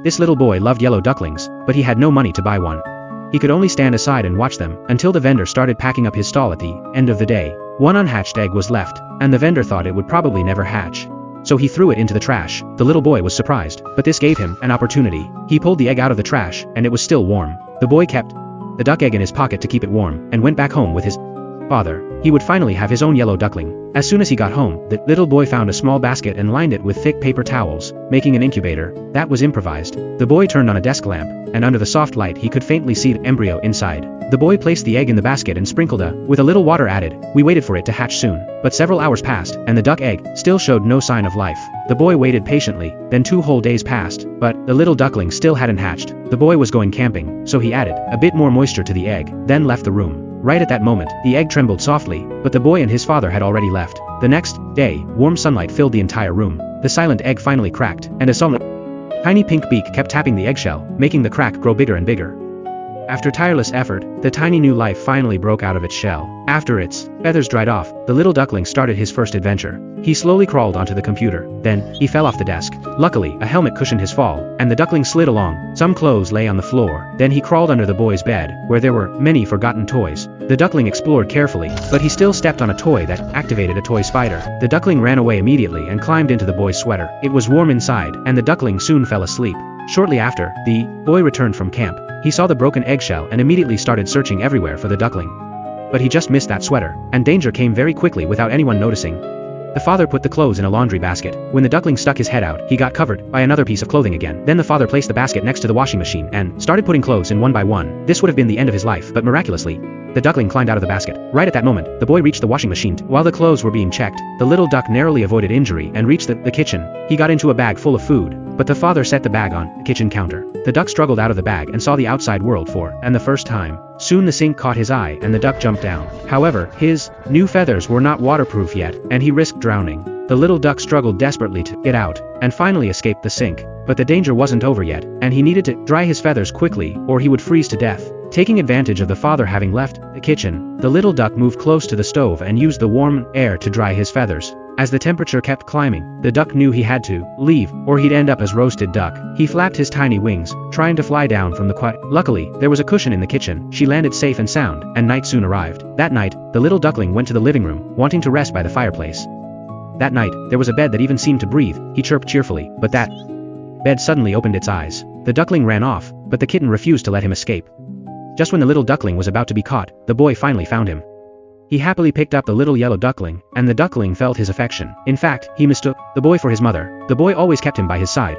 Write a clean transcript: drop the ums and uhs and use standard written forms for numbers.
This little boy loved yellow ducklings, but he had no money to buy one. He could only stand aside and watch them, until the vendor started packing up his stall at the end of the day. One unhatched egg was left, and the vendor thought it would probably never hatch. So he threw it into the trash. The little boy was surprised, but this gave him an opportunity. He pulled the egg out of the trash, and it was still warm. The boy kept the duck egg in his pocket to keep it warm, and went back home with his father. He would finally have his own yellow duckling. As soon as he got home, the little boy found a small basket and lined it with thick paper towels, making an incubator that was improvised. The boy turned on a desk lamp, and under the soft light he could faintly see the embryo inside. The boy placed the egg in the basket and sprinkled with a little water added. We waited for it to hatch soon, but several hours passed, and the duck egg still showed no sign of life. The boy waited patiently, then 2 whole days passed, but the little duckling still hadn't hatched. The boy was going camping, so he added a bit more moisture to the egg, then left the room. Right at that moment, the egg trembled softly, but the boy and his father had already left. The next day, warm sunlight filled the entire room. The silent egg finally cracked, and a tiny pink beak kept tapping the eggshell, making the crack grow bigger and bigger. After tireless effort, the tiny new life finally broke out of its shell. After its feathers dried off, the little duckling started his first adventure. He slowly crawled onto the computer, then he fell off the desk. Luckily, a helmet cushioned his fall, and the duckling slid along. Some clothes lay on the floor. Then he crawled under the boy's bed, where there were many forgotten toys. The duckling explored carefully, but he still stepped on a toy that activated a toy spider. The duckling ran away immediately and climbed into the boy's sweater. It was warm inside, and the duckling soon fell asleep. Shortly after, the boy returned from camp. He saw the broken eggshell and immediately started searching everywhere for the duckling. But he just missed that sweater, and danger came very quickly without anyone noticing. The father put the clothes in a laundry basket. When the duckling stuck his head out, he got covered by another piece of clothing again. Then the father placed the basket next to the washing machine and started putting clothes in one by one. This would have been the end of his life, but miraculously, the duckling climbed out of the basket. Right at that moment, the boy reached the washing machine. While the clothes were being checked, the little duck narrowly avoided injury and reached the kitchen. He got into a bag full of food, but the father set the bag on the kitchen counter. The duck struggled out of the bag and saw the outside world for the first time. Soon the sink caught his eye and the duck jumped down. However, his new feathers were not waterproof yet, and he risked drowning. The little duck struggled desperately to get out, and finally escaped the sink. But the danger wasn't over yet, and he needed to dry his feathers quickly, or he would freeze to death. Taking advantage of the father having left the kitchen, the little duck moved close to the stove and used the warm air to dry his feathers. As the temperature kept climbing, the duck knew he had to leave, or he'd end up as roasted duck. He flapped his tiny wings, trying to fly down from the quiet. Luckily, there was a cushion in the kitchen. She landed safe and sound, and night soon arrived. That night, the little duckling went to the living room, wanting to rest by the fireplace. That night, there was a bed that even seemed to breathe. He chirped cheerfully, but that bed suddenly opened its eyes. The duckling ran off, but the kitten refused to let him escape. Just when the little duckling was about to be caught, the boy finally found him. He happily picked up the little yellow duckling, and the duckling felt his affection. In fact, he mistook the boy for his mother. The boy always kept him by his side,